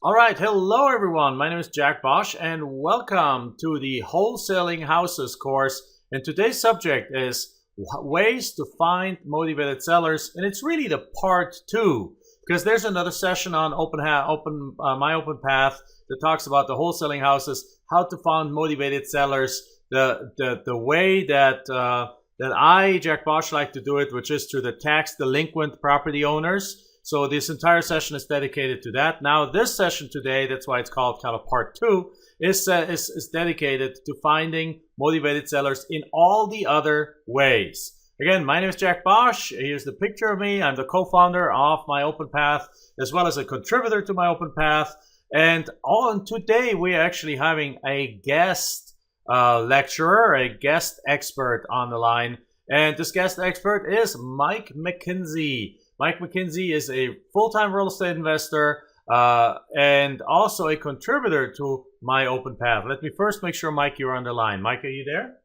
All right, hello everyone. My name is Jack Bosch and welcome to the Wholesaling Houses course. And today's subject is ways to find motivated sellers, and it's really the part 2 because there's another session on my open path that talks about the wholesaling houses, how to find motivated sellers, the way that I, Jack Bosch, like to do it, which is through the tax delinquent property owners. So this entire session is dedicated to that. Now, this session today, that's why it's called kind of part 2, is dedicated to finding motivated sellers in all the other ways. Again, my name is Jack Bosch. Here's the picture of me. I'm the co-founder of My Open Path, as well as a contributor to My Open Path. And today we are actually having a guest lecturer, a guest expert on the line. And this guest expert is Mike McKenzie. Mike McKenzie is a full-time real estate investor and also a contributor to My Open Path. Let me first make sure, Mike, you're on the line. Mike, are you there?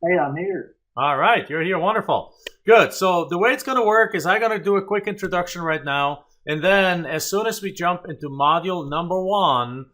Hey, I'm here. All right, you're here. Wonderful. Good. So the way it's going to work is I'm going to do a quick introduction right now. And then as soon as we jump into module number 1,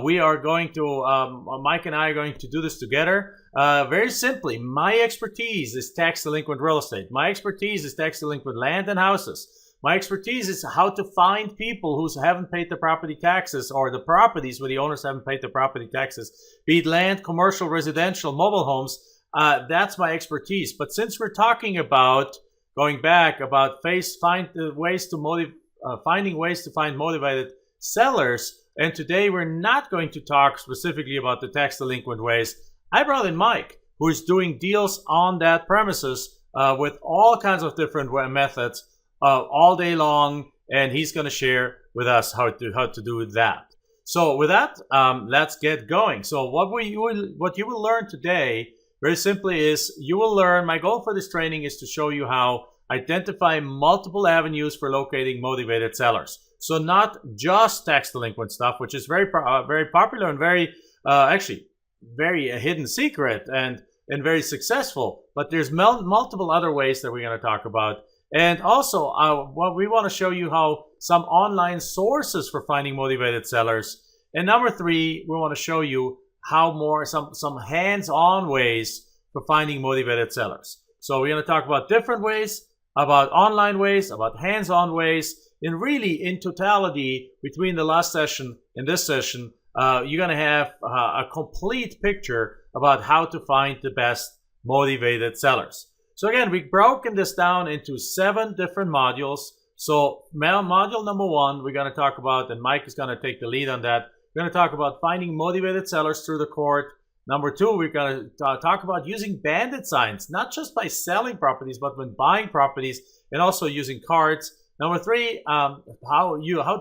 we are going to, Mike and I are going to do this together. Very simply, my expertise is tax delinquent real estate. My expertise is tax delinquent land and houses. My expertise is how to find people who haven't paid the property taxes, or the properties where the owners haven't paid the property taxes, be it land, commercial, residential, mobile homes. That's my expertise. But since we're talking about going back about finding ways to find motivated sellers, and today we're not going to talk specifically about the tax delinquent ways. I brought in Mike, who is doing deals on that premises with all kinds of different methods all day long, and he's going to share with us how to do that. So with that, let's get going. So what you will learn today, very simply, is you will learn. My goal for this training is to show you how identify multiple avenues for locating motivated sellers. So not just tax delinquent stuff, which is very popular and very actually very a hidden secret and very successful, but there's multiple other ways that we're going to talk about. And also what we want to show you how some online sources for finding motivated sellers. And number 3, we want to show you how some hands-on ways for finding motivated sellers. So we're going to talk about different ways, about online ways, about hands-on ways, and really in totality between the last session and this session, you're going to have a complete picture about how to find the best motivated sellers. So again, we've broken this down into 7 different modules. So module number 1, we're going to talk about, and Mike is going to take the lead on that. We're going to talk about finding motivated sellers through the court. Number 2, we're going to talk about using bandit signs, not just by selling properties, but when buying properties, and also using cards. Number 3, how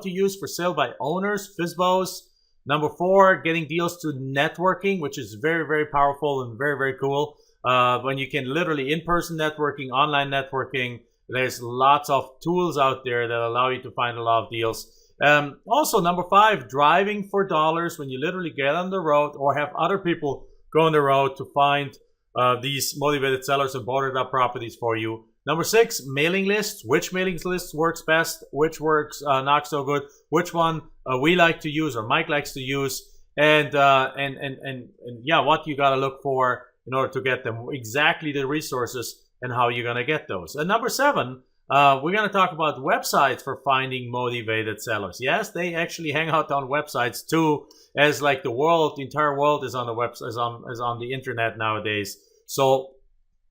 to use for sale by owners, FSBOs. Number 4, getting deals through networking, which is very, very powerful and very, very cool. When you can literally in-person networking, online networking, there's lots of tools out there that allow you to find a lot of deals. Also, number 5, driving for dollars, when you literally get on the road or have other people go on the road to find these motivated sellers and boarded up properties for you. Number 6, mailing lists. Which mailing list works best? Which works not so good? Which one we like to use or Mike likes to use? And yeah, what you got to look for in order to get them, exactly the resources and how you're going to get those. And number 7, we're going to talk about websites for finding motivated sellers. Yes, they actually hang out on websites too, as like the entire world is on the is on the internet nowadays. So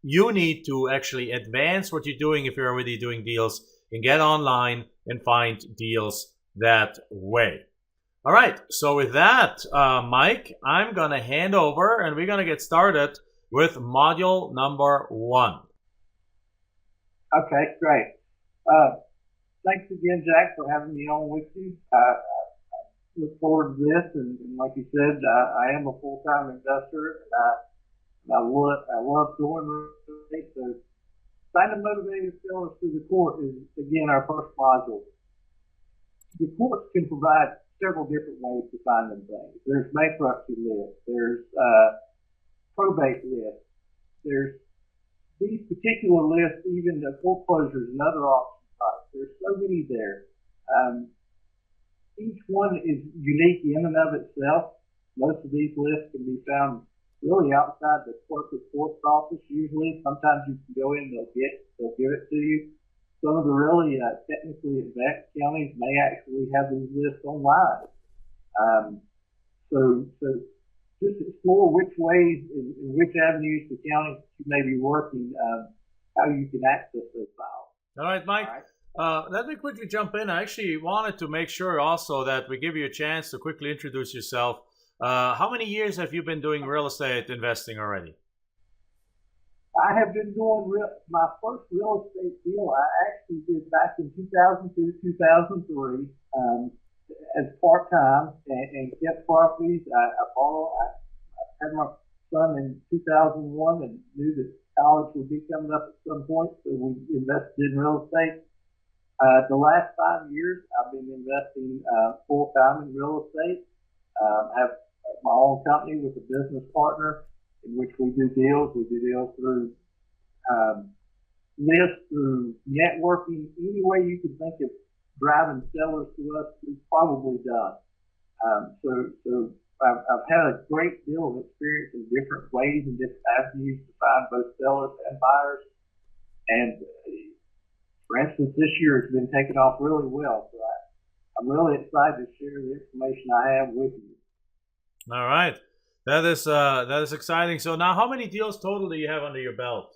you need to actually advance what you're doing if you're already doing deals and get online and find deals that way. All right, so with that, Mike, I'm going to hand over and we're going to get started with module number 1. Okay, great. Thanks again, Jack, for having me on with you. I look forward to this, and like you said, I am a full-time investor, and I love doing this. So finding motivated sellers through the court is, again, our first module. The courts can provide several different ways to find them things. There's bankruptcy lists, there's probate lists, there's these particular lists, even the foreclosures and other auction sites. There's so many there. each one is unique in and of itself. Most of these lists can be found really outside the corporate post office. Usually, sometimes you can go in, they'll give it to you. Some of the really technically advanced counties may actually have these lists online. So just explore which ways and which avenues the county you may be working, how you can access those files. All right, Mike. All right. Let me quickly jump in. I actually wanted to make sure also that we give you a chance to quickly introduce yourself. How many years have you been doing real estate investing already? I have been doing my first real estate deal. I actually did back in 2002, 2003, as part time and kept properties. I had my son in 2001 and knew that college would be coming up at some point, so we invested in real estate. The last 5 years, I've been investing full time in real estate. I have my own company with a business partner in which we do deals. We do deals through lists, through networking, any way you can think of driving sellers to us, we've probably done. So I've had a great deal of experience in different ways and different avenues to find both sellers and buyers. And for instance, this year has been taking off really well. So I'm really excited to share the information I have with you. All right, that is exciting. So now, how many deals total do you have under your belt?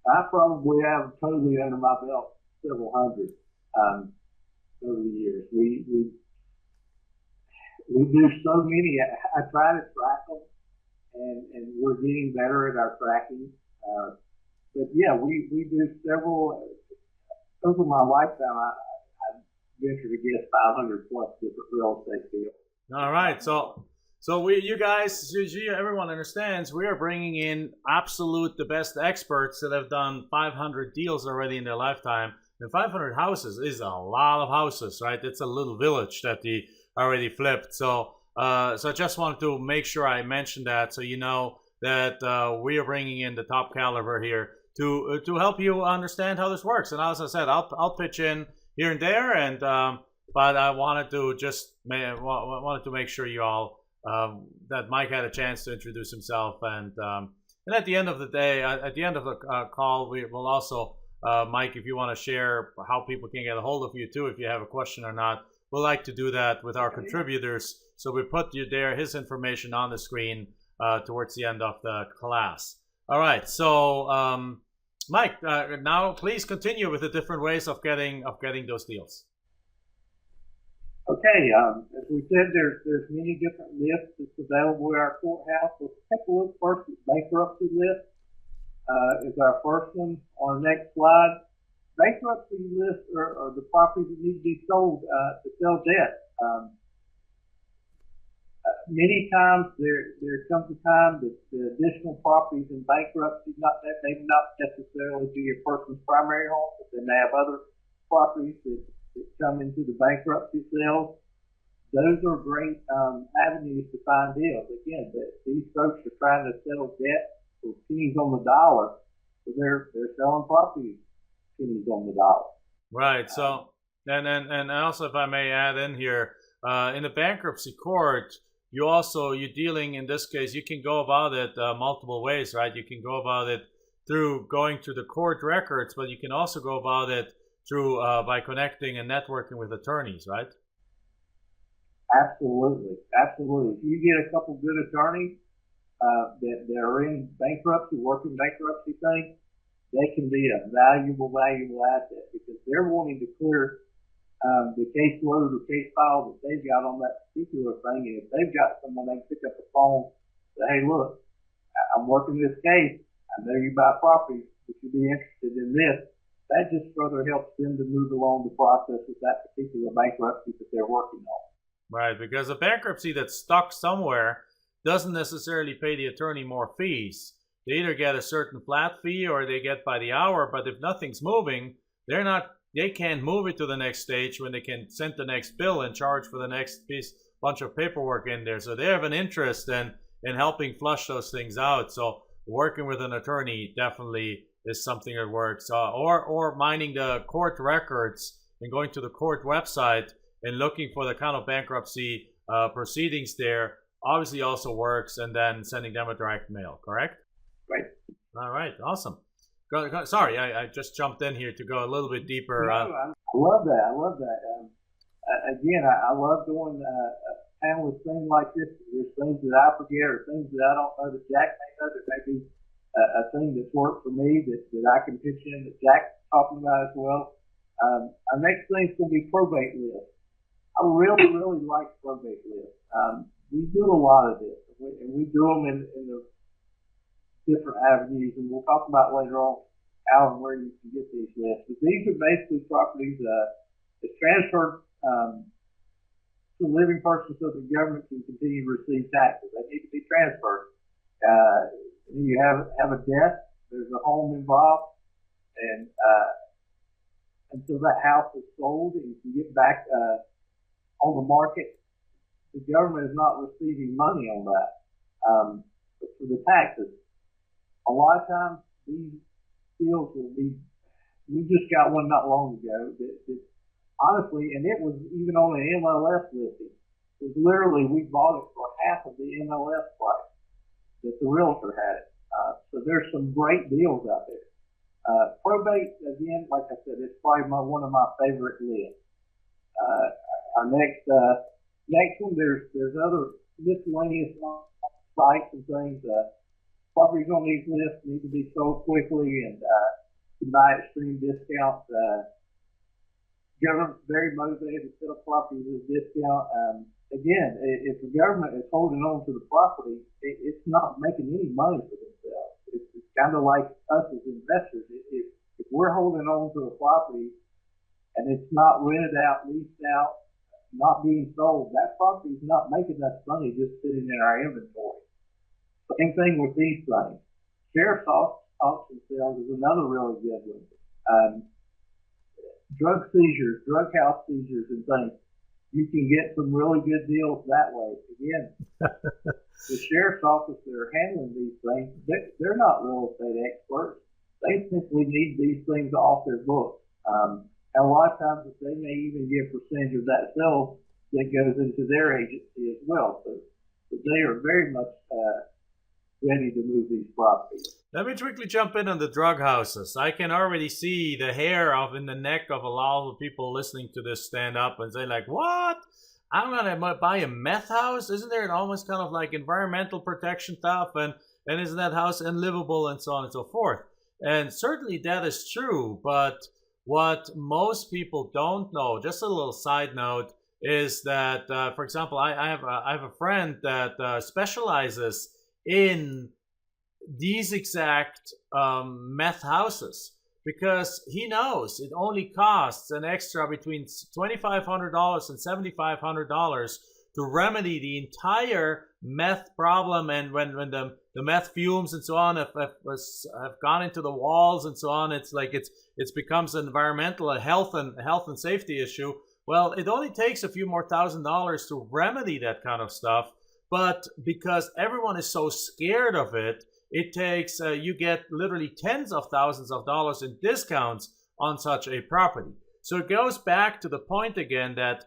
I probably have totally under my belt several hundred over the years. We do so many. I try to track them, and we're getting better at our tracking. But yeah, we do several over my lifetime. I venture to guess 500 plus different real estate deals. All right, so you guys, everyone understands, we are bringing in the best experts that have done 500 deals already in their lifetime. And 500 houses is a lot of houses, right? It's a little village that he already flipped. So I just wanted to make sure I mentioned that, so you know that we are bringing in the top caliber here to help you understand how this works. And as I said, I'll pitch in here and there, and but I wanted to make sure you all that Mike had a chance to introduce himself, and at the end of the day, at the end of the call, we will also, Mike, if you want to share how people can get a hold of you too, if you have a question or not, we'll like to do that with our contributors. So we put his information on the screen towards the end of the class. All right, so Mike, now please continue with the different ways of getting those deals. Okay, as we said, there's many different lists that's available at our courthouse. Let's take a look first at bankruptcy list. Is our first one on the next slide. Bankruptcy lists are the properties that need to be sold to sell debt. Many times there comes a time that the additional properties in bankruptcy, they may not necessarily be a person's primary home, but they may have other properties that come into the bankruptcy sales. Those are great avenues to find deals. Again, these folks are trying to sell debt for pennies on the dollar, so they're selling properties pennies on the dollar. Right. So and also, if I may add in here, in the bankruptcy court, you're dealing, in this case, you can go about it multiple ways, right? You can go about it through going to the court records, but you can also go about it through by connecting and networking with attorneys, right? Absolutely. If you get a couple good attorneys that are in bankruptcy, working bankruptcy things, they can be a valuable asset, because they're wanting to clear the caseload or case file that they've got on that particular thing. And if they've got someone, they can pick up the phone and say, hey, look, I'm working this case. I know you buy property. Would you be interested in this? That just further helps them to move along the process with that particular bankruptcy that they're working on. Right, because a bankruptcy that's stuck somewhere doesn't necessarily pay the attorney more fees. They either get a certain flat fee or they get by the hour, but if nothing's moving, they can't move it to the next stage when they can send the next bill and charge for the next bunch of paperwork in there. So they have an interest in helping flush those things out. So working with an attorney definitely is something that works. Or mining the court records and going to the court website and looking for the kind of bankruptcy proceedings there obviously also works, and then sending them a direct mail, correct? Right. All right, awesome. Sorry, I just jumped in here to go a little bit deeper. No, I love that. I love that. Again, I love doing panelist things like this. There's things that I forget or things that I don't know that Jack may know. There may be a thing that's worked for me that I can pitch in that Jack's talking about as well. Our next thing is going to be probate lists. I really, really like probate lists. We do a lot of this, and we do them in the different avenues, and we'll talk about later on how and where you can get these lists. But these are basically properties that's transferred to a living person so the government can continue to receive taxes. They need to be transferred. You have a death, there's a home involved, and until that house is sold and you can get back on the market, the government is not receiving money on that for the taxes. A lot of times these deals will be. We just got one not long ago that honestly, and it was even on an MLS listing. It was literally, we bought it for half of the MLS price that the realtor had it. So there's some great deals out there. Probate, again, like I said, it's probably one of my favorite lists. Our next one, there's other miscellaneous sites and things. Properties on these lists need to be sold quickly and can buy extreme discounts. Government's very motivated to sell properties at a discount. Again, if the government is holding on to the property, it's not making any money for themselves. It's kind of like us as investors. If we're holding on to a property and it's not rented out, leased out, not being sold, that property is not making us money just sitting in our inventory. Same thing with these things. Sheriff's auction sales is another really good one. Drug seizures, drug house seizures and things. You can get some really good deals that way. Again, the sheriff's office that are handling these things, they're not real estate experts. They simply need these things off their books. And a lot of times they may even get a percentage of that sale that goes into their agency as well. So they are very much ready to move these properties. Let me quickly jump in on the drug houses. I can already see the hair in the neck of a lot of people listening to this stand up and say like, what? I'm going to buy a meth house? Isn't there an almost kind of like environmental protection stuff? And isn't that house unlivable and so on and so forth? And certainly that is true. But what most people don't know, just a little side note, is that, for example, I have a friend that specializes in these exact meth houses, because he knows it only costs an extra between $2,500 and $7,500 to remedy the entire meth problem. And when the meth fumes and so on have gone into the walls and so on, it's like it becomes an environmental, a health and safety issue. Well, it only takes a few more $1,000s to remedy that kind of stuff. But because everyone is so scared of it, it takes, you get literally tens of thousands of dollars in discounts on such a property. So it goes back to the point again that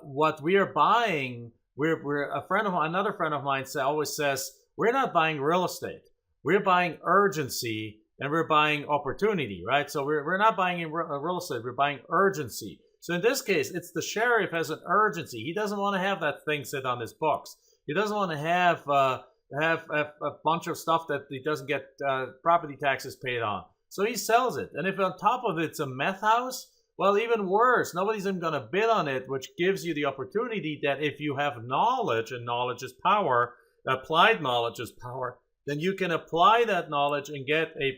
what we are buying, another friend of mine always says, we're not buying real estate. We're buying urgency and we're buying opportunity, right? So we're not buying real estate, we're buying urgency. So in this case, it's the sheriff has an urgency. He doesn't want to have that thing sit on his books. He doesn't want to have a bunch of stuff that he doesn't get property taxes paid on. So he sells it. And if on top of it's a meth house, well, even worse, nobody's even going to bid on it, which gives you the opportunity that if you have knowledge, and knowledge is power, applied knowledge is power, then you can apply that knowledge and get a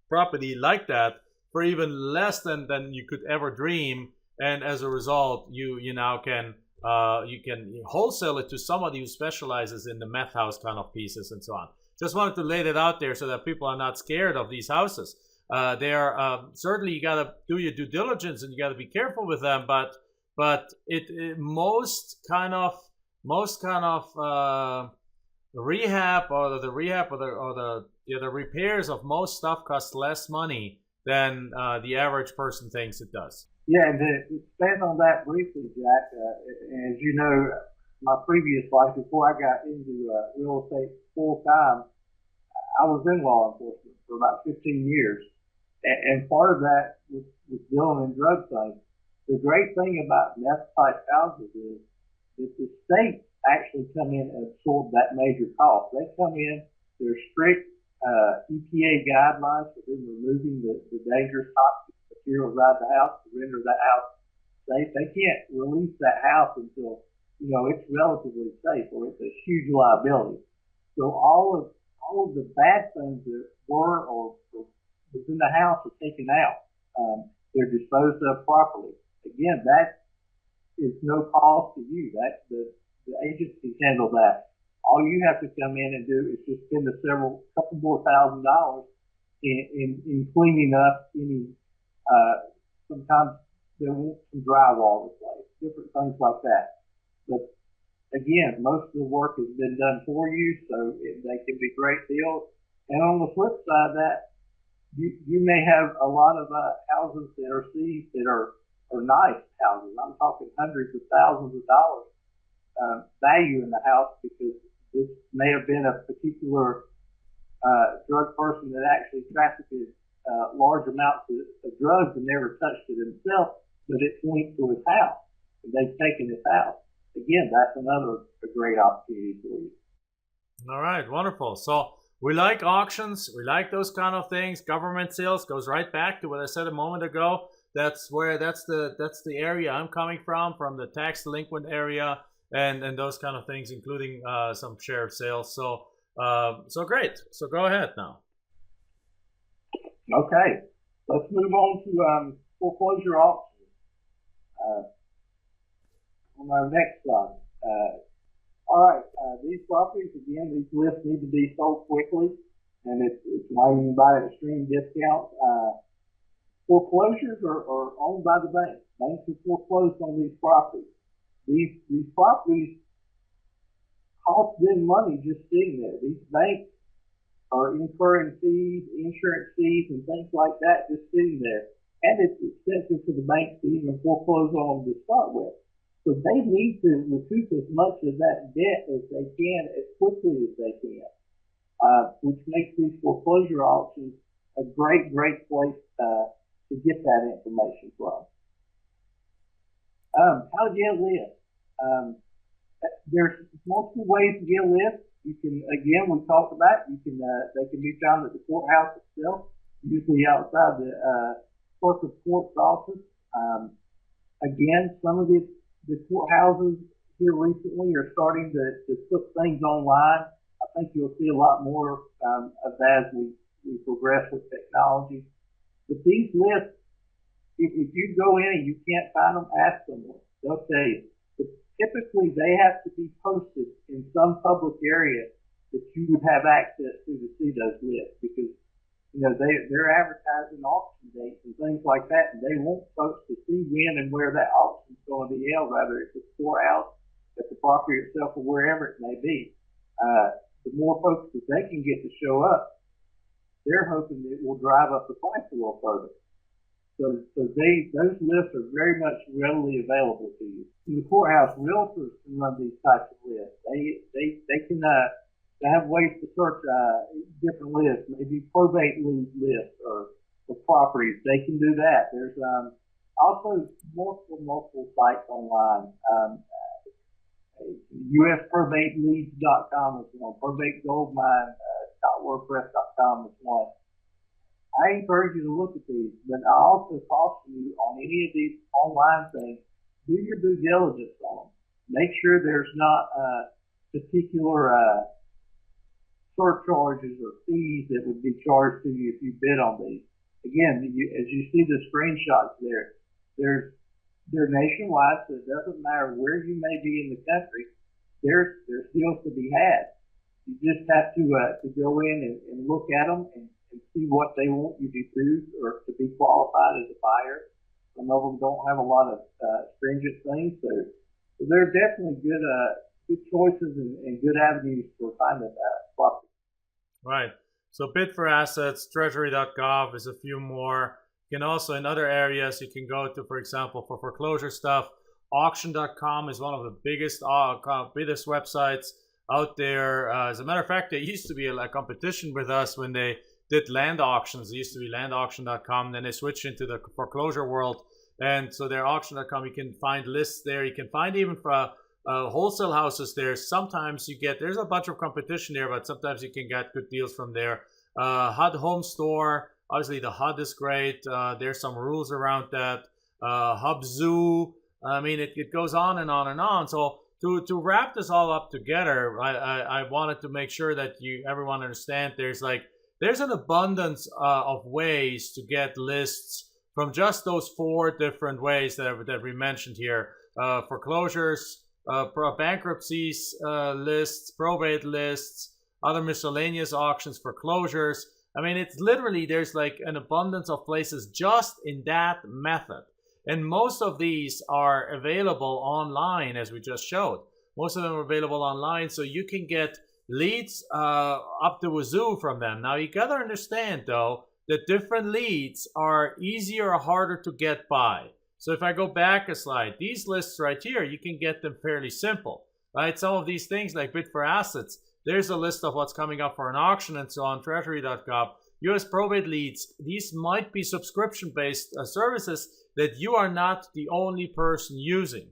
property like that for even less than you could ever dream. And as a result, you now can wholesale it to somebody who specializes in the meth house kind of pieces and so on. Just wanted to lay that out there so that people are not scared of these houses. They are certainly, you got to do your due diligence and you got to be careful with them. But most kind of rehab or the repairs of most stuff costs less money than the average person thinks it does. Yeah, and to expand on that briefly, Jack, as you know, my previous life, before I got into real estate full time, I was in law enforcement for about 15 years. And part of that was dealing in drug things. The great thing about meth type houses is that the state actually come in and absorb that major cost. They come in, there's strict EPA guidelines for them removing the dangerous toxic materials out of the house to render that house safe. They can't release that house until it's relatively safe, or it's a huge liability. So all of the bad things that were or was in the house are taken out. They're disposed of properly. Again, that is no cost to you. That the agencies handle that. All you have to come in and do is just spend couple more $1,000 in cleaning up any. Sometimes they want some drywall replaced, different things like that. But again, most of the work has been done for you, so they can be great deals. And on the flip side of that, you may have a lot of houses that are seized that are nice houses. I'm talking hundreds of thousands of dollars value in the house, because this may have been a particular drug person that actually trafficked large amounts of drugs and never touched it himself, but it's linked to his house, and they've taken his house. Again, that's another great opportunity for you. All right, wonderful. So we like auctions. We like those kind of things. Government sales goes right back to what I said a moment ago. That's the area I'm coming from the tax delinquent area, and those kind of things, including some sheriff sales. So great. So go ahead now. Okay, let's move on to foreclosure auctions. On our next slide. All right, these properties, again, these lists need to be sold quickly, and it's why you can buy at extreme discounts. Foreclosures are owned by the bank. Banks are foreclosed on these properties. These properties cost them money just sitting there. These banks are incurring fees, insurance fees, and things like that just sitting there. And it's expensive for the banks to even foreclose on them to start with. So they need to recoup as much of that debt as they can, as quickly as they can, which makes these foreclosure auctions a great place to get that information from. How to get a list? There's multiple ways to get a list. You can, again, we talked about, they can be found at the courthouse itself, usually outside the clerk of court's office. Again, some of the courthouses here recently are starting to put things online. I think you'll see a lot more of that as we progress with technology. But these lists, if you go in and you can't find them, ask someone. They'll tell you. But typically, they have to be posted in some public area that you would have access to see those lists, because they're advertising auction dates and things like that, and they want folks to see when and where that auction is going to be held, whether it's at the courthouse, at the property itself, or wherever it may be. The more folks that they can get to show up, they're hoping it will drive up the price a little further. So those lists are very much readily available to you. In the courthouse, realtors can run these types of lists. They can they have ways to search different lists, maybe probate lead lists or properties. They can do that. There's also multiple sites online. USProbateLeads.com is one. ProbateGoldmine.wordpress.com is one. I encourage you to look at these, but I also caution you on any of these online things, do your due diligence on them. Make sure there's not particular surcharges or fees that would be charged to you if you bid on these. Again, as you see the screenshots they're nationwide, so it doesn't matter where you may be in the country. There's deals to be had. You just have to go in and look at them and see what they want you to do or to be qualified as a buyer. Some of them don't have a lot of stringent things, so they're definitely good choices and good avenues for finding property. Right. So bid for assets, treasury.gov is a few more. You can also, in other areas, you can go to, for example, for foreclosure stuff, auction.com is one of the biggest websites out there. As a matter of fact, there used to be a competition with us when they did land auctions. It used to be landauction.com, then they switched into the foreclosure world. And so their auction.com, you can find lists there. You can find even for wholesale houses there. Sometimes there's a bunch of competition there, but sometimes you can get good deals from there. HUD Home Store, obviously the HUD is great. There's some rules around that. Hubzoo, I mean, it goes on and on and on. So to wrap this all up together, I wanted to make sure that everyone understand there's an abundance of ways to get lists from just those 4 different ways that we mentioned here. Foreclosures, bankruptcies lists, probate lists, other miscellaneous auctions, foreclosures. I mean, it's literally, there's like an abundance of places just in that method. And most of these are available online, as we just showed. Most of them are available online, so you can get leads up the wazoo from them. Now, you got to understand, though, that different leads are easier or harder to get by. So if I go back a slide, these lists right here, you can get them fairly simple, right? Some of these things like bid for assets, there's a list of what's coming up for an auction and so on, treasury.gov. U.S. probate leads, these might be subscription-based services that you are not the only person using.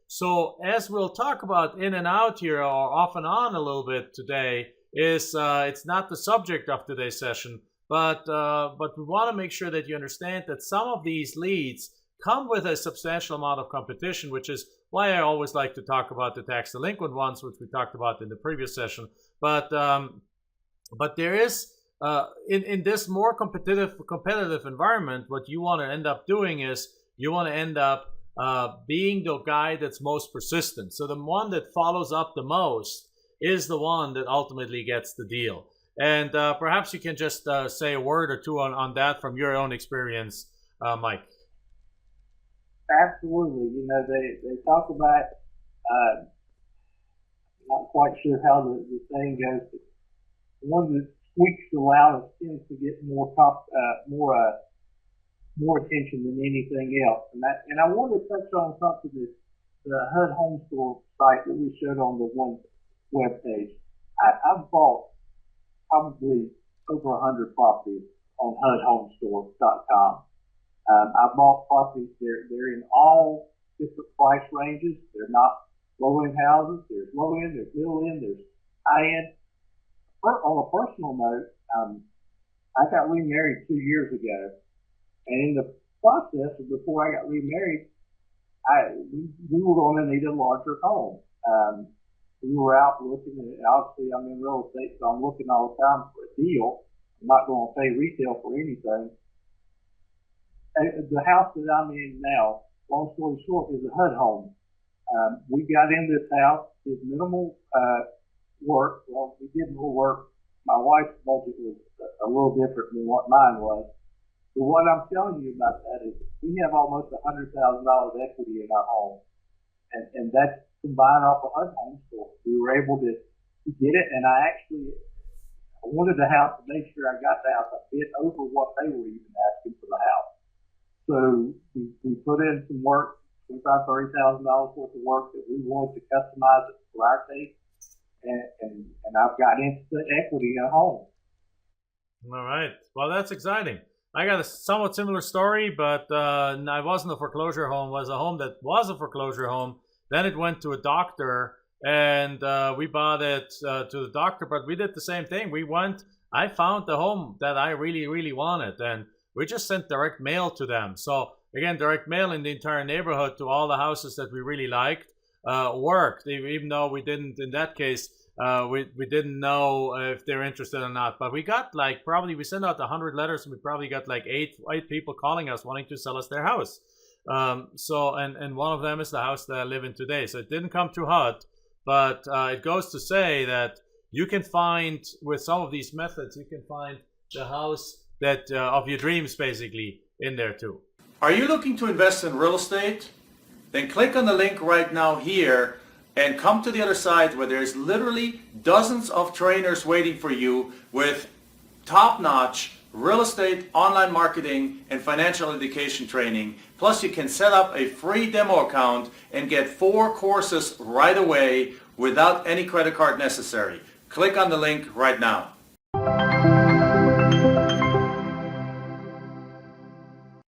So as we'll talk about in and out here, or off and on a little bit today, it's not the subject of today's session, but we want to make sure that you understand that some of these leads come with a substantial amount of competition, which is why I always like to talk about the tax delinquent ones, which we talked about in the previous session. But there is in this more competitive environment, what you want to end up doing is you want to end up being the guy that's most persistent. So the one that follows up the most is the one that ultimately gets the deal. And perhaps you can just say a word or two on that from your own experience, Mike. Absolutely. You know, they talk about, not quite sure how the saying goes, but the one that squeaks the loudest tends to get more attention than anything else. And I want to touch on something that the HUD Home Store site that we showed on the one web page. I've bought probably over 100 properties on HUDHomestore.com. I bought properties, they're in all different price ranges. They're not low-end houses. There's low-end, there's middle-end, there's high-end. On a personal note, I got remarried 2 years ago. And in the process, before I got remarried, we were going to need a larger home. We were out looking, and obviously I'm in real estate, so I'm looking all the time for a deal. I'm not going to pay retail for anything. The house that I'm in now, long story short, is a HUD home. We got in this house, did minimal work. Well, we did more work. My wife's budget was a little different than what mine was. But what I'm telling you about that is we have almost $100,000 equity in our home. And that's combined off of HUD Home Store. We were able to get it, and I wanted the house to make sure I got the house a bit over what they were even asking for the house. So we put in some work, $25,000, $30,000 worth of work that we wanted to customize it for our taste, and I've got instant equity in a home. All right. Well, that's exciting. I got a somewhat similar story, but I wasn't a foreclosure home. It was a home that was a foreclosure home. Then it went to a doctor, and we bought it to the doctor, but we did the same thing. I found the home that I really, really wanted, and we just sent direct mail to them. So again, direct mail in the entire neighborhood to all the houses that we really liked worked, even though we didn't, in that case, we didn't know if they're interested or not. But we got we sent out 100 letters, and we probably got eight people calling us wanting to sell us their house. And one of them is the house that I live in today. So it didn't come through HUD, but it goes to say that you can find, with some of these methods, you can find the house that of your dreams basically in there too. Are you looking to invest in real estate? Then click on the link right now here and come to the other side where there's literally dozens of trainers waiting for you with top-notch real estate, online marketing, and financial education training. Plus, you can set up a free demo account and get 4 courses right away without any credit card necessary. Click on the link right now.